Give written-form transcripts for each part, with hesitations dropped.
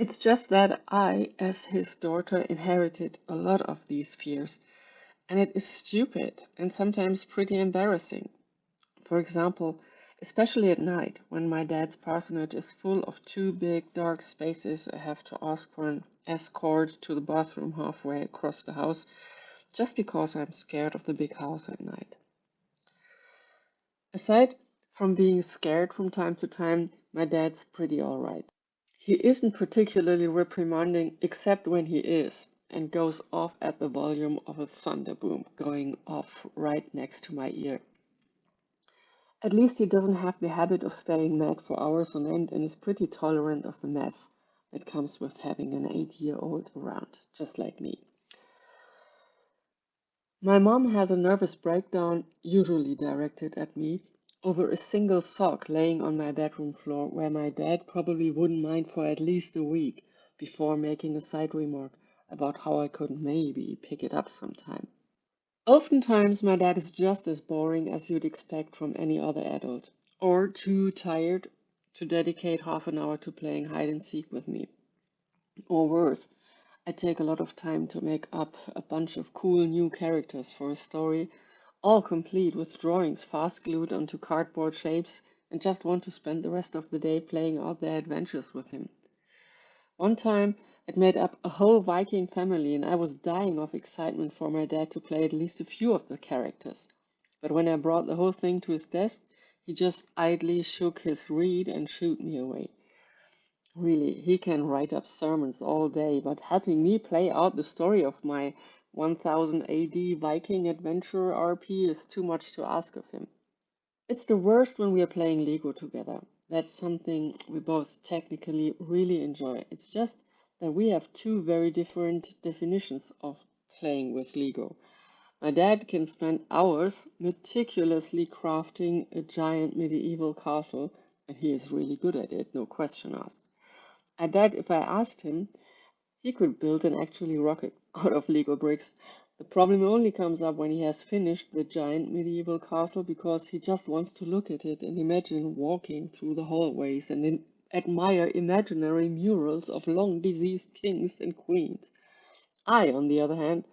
It's just that I, as his daughter, inherited a lot of these fears, and it is stupid and sometimes pretty embarrassing. For example, especially at night, when my dad's parsonage is full of two big dark spaces, I have to ask for an escort to the bathroom halfway across the house just because I'm scared of the big house at night. Aside from being scared from time to time, my dad's pretty alright. He isn't particularly reprimanding except when he is, and goes off at the volume of a thunder boom going off right next to my ear. At least he doesn't have the habit of staying mad for hours on end and is pretty tolerant of the mess that comes with having an 8-year-old around, just like me. My mom has a nervous breakdown, usually directed at me, over a single sock laying on my bedroom floor where my dad probably wouldn't mind for at least a week before making a side remark about how I could maybe pick it up sometime. Oftentimes, my dad is just as boring as you'd expect from any other adult, or too tired to dedicate half an hour to playing hide and seek with me. Or worse, I take a lot of time to make up a bunch of cool new characters for a story, all complete with drawings fast glued onto cardboard shapes, and just want to spend the rest of the day playing out their adventures with him. One time, it made up a whole Viking family, and I was dying of excitement for my dad to play at least a few of the characters. But when I brought the whole thing to his desk, he just idly shook his reed and shooed me away. Really, he can write up sermons all day, but helping me play out the story of my 1000 AD Viking adventure RP is too much to ask of him. It's the worst when we are playing Lego together. That's something we both technically really enjoy. It's just that we have two very different definitions of playing with Lego. My dad can spend hours meticulously crafting a giant medieval castle, and he is really good at it, no question asked. I bet if I asked him, he could build an actual rocket out of Lego bricks. The problem only comes up when he has finished the giant medieval castle because he just wants to look at it and imagine walking through the hallways and admire imaginary murals of long deceased kings and queens. I, on the other hand,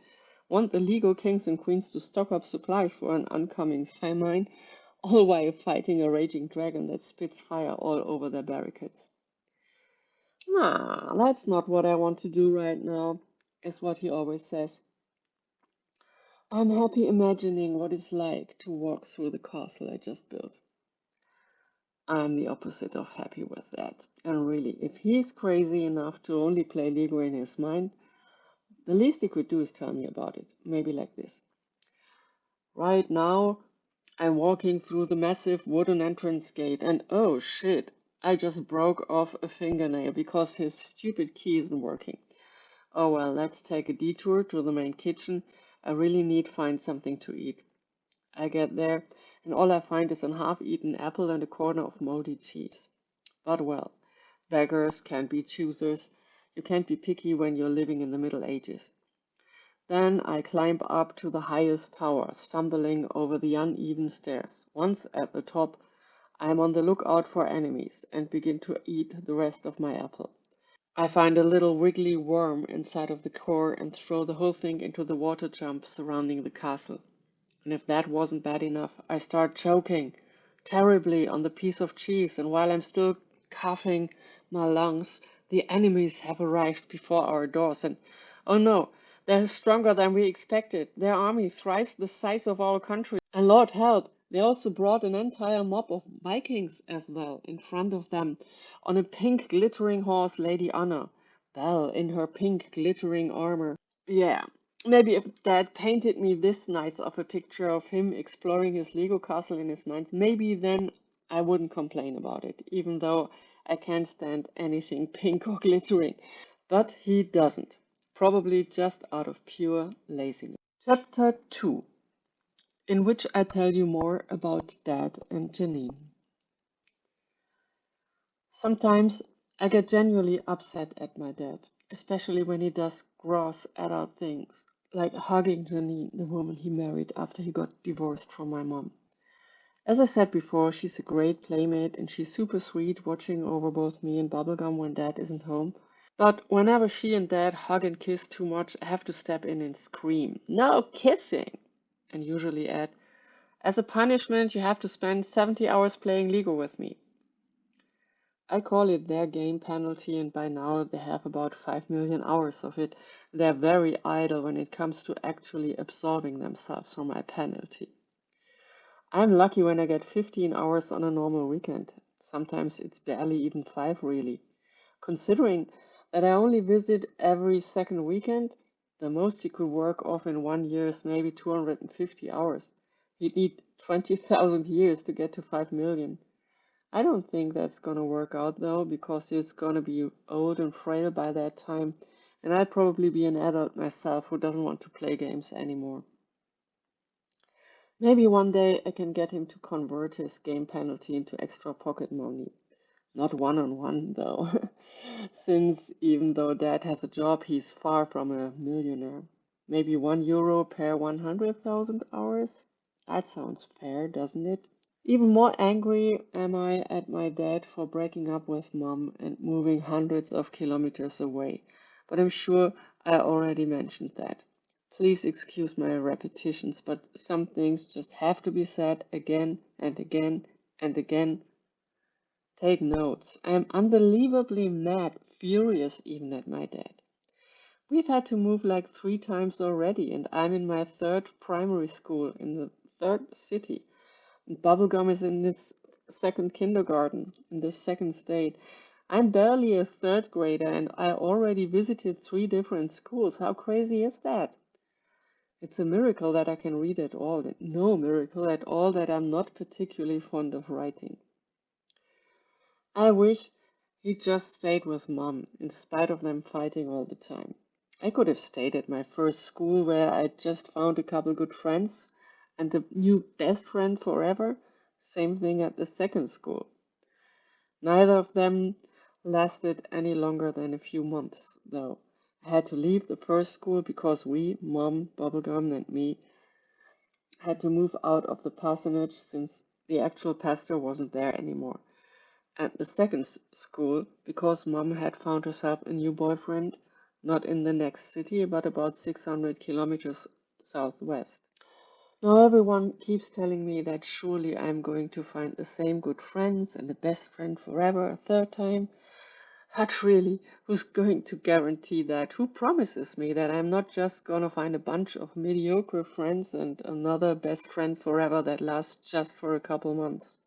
want the Lego kings and queens to stock up supplies for an oncoming famine, all while fighting a raging dragon that spits fire all over their barricades. Nah, that's not what I want to do right now, is what he always says. I'm happy imagining what it's like to walk through the castle I just built. I'm the opposite of happy with that. And really, if he's crazy enough to only play Lego in his mind, the least he could do is tell me about it. Maybe like this. Right now, I'm walking through the massive wooden entrance gate, and oh shit, I just broke off a fingernail because his stupid key isn't working. Oh well, let's take a detour to the main kitchen. I really need to find something to eat. I get there, and all I find is an half-eaten apple and a corner of moldy cheese. But well, beggars can't be choosers. You can't be picky when you're living in the Middle Ages. Then I climb up to the highest tower, stumbling over the uneven stairs. Once at the top, I am on the lookout for enemies and begin to eat the rest of my apple. I find a little wiggly worm inside of the core and throw the whole thing into the water jump surrounding the castle. And if that wasn't bad enough, I start choking terribly on the piece of cheese, and while I'm still coughing my lungs, the enemies have arrived before our doors, and oh no, they're stronger than we expected. Their army thrice the size of our country, and Lord help, they also brought an entire mob of Vikings as well in front of them. On a pink glittering horse, Lady Anna, Belle in her pink glittering armor. Yeah, maybe if Dad painted me this nice of a picture of him exploring his Lego castle in his mind, maybe then I wouldn't complain about it, even though I can't stand anything pink or glittering. But he doesn't, probably just out of pure laziness. Chapter 2, in which I tell you more about Dad and Janine. Sometimes I get genuinely upset at my dad, especially when he does gross adult things, like hugging Janine, the woman he married after he got divorced from my mom. As I said before, she's a great playmate and she's super sweet, watching over both me and Bubblegum when dad isn't home. But whenever she and Dad hug and kiss too much, I have to step in and scream, "No kissing!" And usually add, "As a punishment, you have to spend 70 hours playing Lego with me." I call it their game penalty, and by now they have about 5 million hours of it. They're very idle when it comes to actually absolving themselves from my penalty. I'm lucky when I get 15 hours on a normal weekend. Sometimes it's barely even 5, really. Considering that I only visit every second weekend, the most he could work off in 1 year is maybe 250 hours. He'd need 20,000 years to get to 5 million. I don't think that's gonna work out though, because he's gonna be old and frail by that time, and I'd probably be an adult myself who doesn't want to play games anymore. Maybe one day I can get him to convert his game penalty into extra pocket money. Not one-on-one though, since even though Dad has a job, he's far from a millionaire. Maybe €1 per 100,000 hours? That sounds fair, doesn't it? Even more angry am I at my dad for breaking up with Mom and moving hundreds of kilometers away. But I'm sure I already mentioned that. Please excuse my repetitions, but some things just have to be said again and again and again. Take notes. I am unbelievably mad, furious even at my dad. We've had to move like 3 times already, and I'm in my third primary school in the third city. And Bubblegum is in this second kindergarten, in this second state. I'm barely a third grader, and I already visited 3 different schools. How crazy is that? It's a miracle that I can read at all. No miracle at all that I'm not particularly fond of writing. I wish he just stayed with Mom, in spite of them fighting all the time. I could have stayed at my first school where I just found a couple good friends and the new best friend forever. Same thing at the second school. Neither of them lasted any longer than a few months, though. I had to leave the first school because we, Mom, Bubblegum, and me, had to move out of the parsonage since the actual pastor wasn't there anymore. At the second school, because Mom had found herself a new boyfriend, not in the next city, but about 600 kilometers southwest. Now everyone keeps telling me that surely I'm going to find the same good friends and the best friend forever a third time. But really, who's going to guarantee that? Who promises me that I'm not just gonna find a bunch of mediocre friends and another best friend forever that lasts just for a couple months?